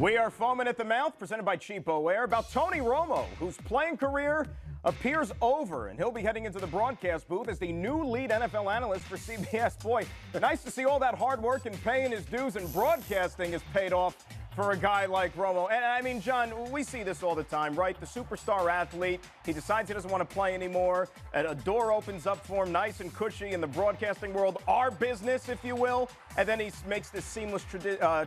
We are foaming at the mouth, presented by Cheapo Air, about Tony Romo, whose playing career appears over, and he'll be heading into the broadcast booth as the new lead NFL analyst for CBS. Boy, nice to see all that hard work and paying his dues in broadcasting has paid off for a guy like Romo. And I mean, John, we see this all the time, right? The superstar athlete, he decides he doesn't want to play anymore, and a door opens up for him nice and cushy in the broadcasting world, our business, if you will, and then he makes this seamless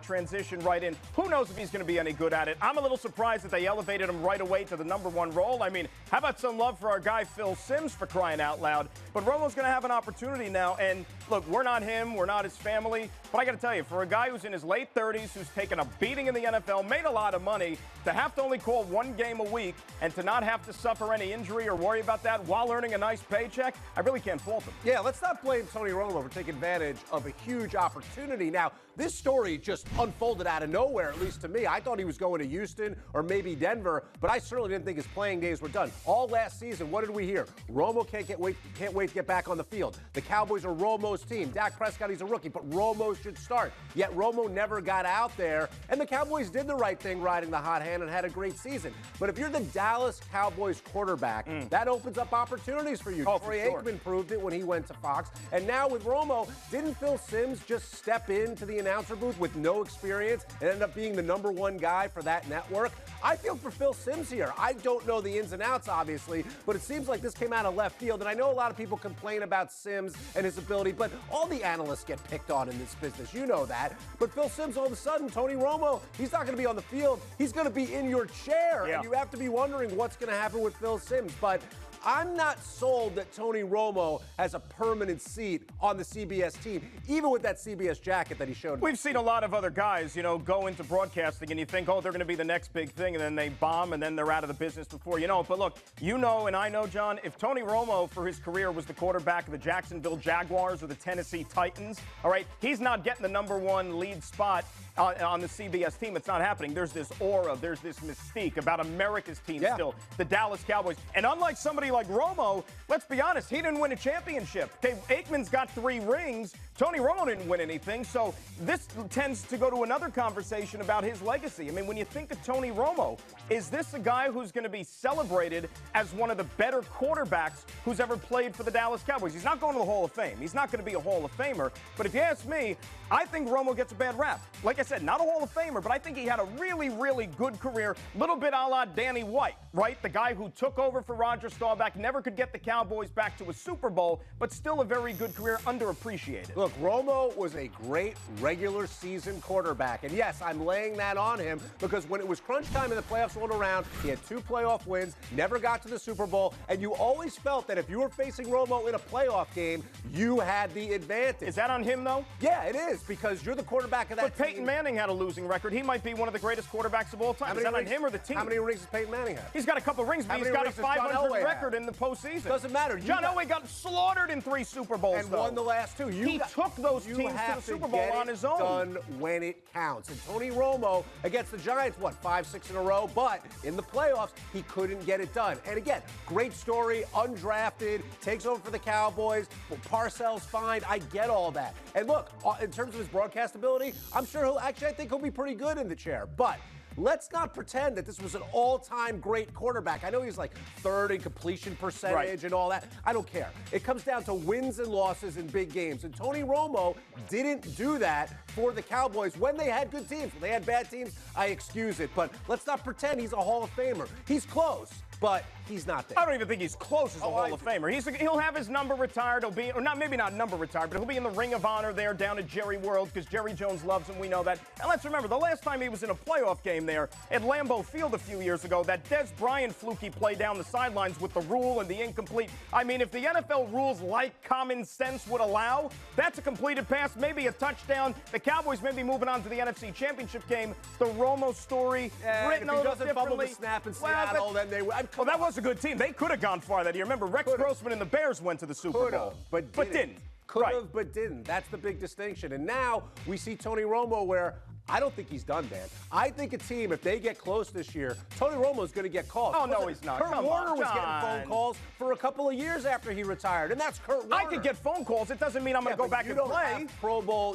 transition right in. Who knows if he's going to be any good at it? I'm a little surprised that they elevated him right away to the #1 role. I mean, how about some love for our guy Phil Simms, for crying out loud? But Romo's going to have an opportunity now, and look, we're not him, we're not his family, but I got to tell you, for a guy who's in his late 30s, who's taken a beating in the NFL, made a lot of money, to have to only call one game a week and to not have to suffer any injury or worry about that while earning a nice paycheck, I really can't fault him. Yeah, let's not blame Tony Romo for taking advantage of a huge opportunity. Now, this story just unfolded out of nowhere, at least to me. I thought he was going to Houston or maybe Denver, but I certainly didn't think his playing days were done. All last season, what did we hear? Romo can't wait to get back on the field. The Cowboys are Romo's team. Dak Prescott, he's a rookie, but Romo should start. Yet Romo never got out there, and the Cowboys did the right thing riding the hot hand and had a great season. But if you're the Dallas Cowboys quarterback, that opens up opportunities for you. Troy Aikman proved it when he went to Fox. And now with Romo, didn't Phil Simms just step into the announcer booth with no experience and end up being the #1 guy for that network? I feel for Phil Simms here. I don't know the ins and outs, obviously, but it seems like this came out of left field. And I know a lot of people complain about Simms and his ability, but all the analysts get picked on in this business. You know that. But Phil Simms, all of a sudden, Tony Romo, he's not going to be on the field. He's going to be in your chair. Yeah. And you have to be wondering what's going to happen with Phil Simms. But I'm not sold that Tony Romo has a permanent seat on the CBS team, even with that CBS jacket that he showed. We've seen a lot of other guys, go into broadcasting and you think, oh, they're going to be the next big thing, and then they bomb and then they're out of the business before you know it. But look, you know and I know, John, if Tony Romo for his career was the quarterback of the Jacksonville Jaguars or the Tennessee Titans, all right, he's not getting the #1 lead spot on the CBS team. It's not happening. There's this aura, there's this mystique about America's team still, the Dallas Cowboys. And unlike somebody like Romo, let's be honest, he didn't win a championship. Okay, Aikman's got 3 rings. Tony Romo didn't win anything. So this tends to go to another conversation about his legacy. I mean, when you think of Tony Romo, is this a guy who's going to be celebrated as one of the better quarterbacks who's ever played for the Dallas Cowboys? He's not going to the Hall of Fame. He's not going to be a Hall of Famer. But if you ask me, I think Romo gets a bad rap. Like I said, not a Hall of Famer, but I think he had a really, really good career. Little bit a la Danny White, right? The guy who took over for Roger Staubach, never could get the Cowboys back to a Super Bowl, but still a very good career, underappreciated. Look, Romo was a great regular season quarterback. And yes, I'm laying that on him because when it was crunch time and the playoffs rolled around, he had 2 playoff wins, never got to the Super Bowl, and you always felt that if you were facing Romo in a playoff game, you had the advantage. Is that on him, though? Yeah, it is, because you're the quarterback of that team. But Peyton Manning had a losing record. He might be one of the greatest quarterbacks of all time. Is that on him or the team? How many rings does Peyton Manning have? He's got a couple rings, but he's got a 500 record in the postseason. Doesn't matter. John Elway got slaughtered in 3 Super Bowls, and won the last 2. He took those teams to the Super Bowl on his own. Done when it counts. And Tony Romo against the Giants, 5, 6 in a row, but in the playoffs, he couldn't get it done. And again, great story, undrafted, takes over for the Cowboys, Parcells fine, I get all that. And look, in terms of his broadcast ability, I'm sure I think he'll be pretty good in the chair, but let's not pretend that this was an all-time great quarterback. I know he's like 3rd in completion percentage and all that. I don't care. It comes down to wins and losses in big games. And Tony Romo didn't do that for the Cowboys when they had good teams. When they had bad teams, I excuse it. But let's not pretend he's a Hall of Famer. He's close, but he's not there. I don't even think he's close as a Hall of Famer. He'll have his number retired. He'll be, or not, maybe not number retired, but he'll be in the Ring of Honor there down at Jerry World because Jerry Jones loves him. We know that. And let's remember, the last time he was in a playoff game there at Lambeau Field a few years ago, that Des Bryant fluky play down the sidelines with the rule and the incomplete. I mean, if the NFL rules like common sense would allow, that's a completed pass, maybe a touchdown. The Cowboys may be moving on to the NFC Championship game. The Romo story written a little differently. Fumble the snap in Seattle, then they would. Well, that was a good team. They could have gone far that year. Remember, Rex Grossman and the Bears went to the Super Bowl. But didn't. Could have, but didn't. That's the big distinction. And now we see Tony Romo where I don't think he's done, Dan. I think a team, if they get close this year, Tony Romo is going to get calls. Oh, no, he's not. Kurt Come Warner on, was getting John. phone calls for a couple of years after he retired, and that's Kurt Warner. I could get phone calls. It doesn't mean I'm going to go back and play.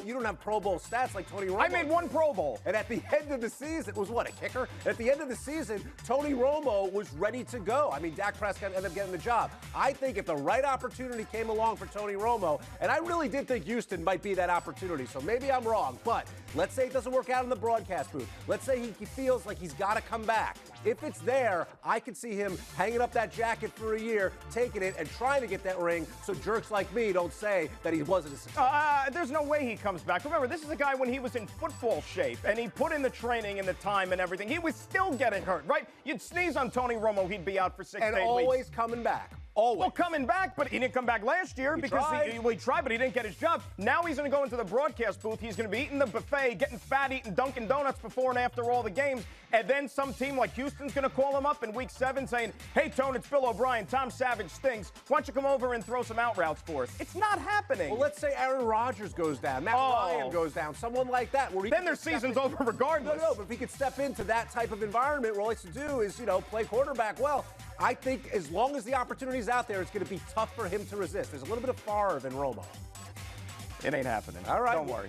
You don't have Pro Bowl stats like Tony Romo. I made one Pro Bowl. And at the end of the season, it was what, a kicker? At the end of the season, Tony Romo was ready to go. I mean, Dak Prescott ended up getting the job. I think if the right opportunity came along for Tony Romo, and I really did think Houston might be that opportunity, so maybe I'm wrong, but let's say it doesn't work out in the broadcast booth. Let's say he feels like he's got to come back. If it's there, I could see him hanging up that jacket for a year, taking it, and trying to get that ring so jerks like me don't say that he wasn't a success. There's no way he comes back. Remember, this is a guy when he was in football shape, and he put in the training and the time and everything. He was still getting hurt, right? You'd sneeze on Tony Romo, he'd be out for 6 to 8 weeks. And always coming back. Always. Well, coming back, but he didn't come back last year because he tried, but he didn't get his job. Now he's going to go into the broadcast booth. He's going to be eating the buffet, getting fat, eating Dunkin' Donuts before and after all the games. And then some team like Houston's going to call him up in Week 7 saying, hey, Tone, it's Bill O'Brien. Tom Savage stinks. Why don't you come over and throw some out routes for us? It's not happening. Well, let's say Aaron Rodgers goes down, Matt Ryan goes down, someone like that. Where then their season's over regardless. No, but if he could step into that type of environment where all he has to do is, play quarterback well, I think as long as the opportunity's out there, it's going to be tough for him to resist. There's a little bit of Favre in Romo. It ain't happening. All right. Don't worry.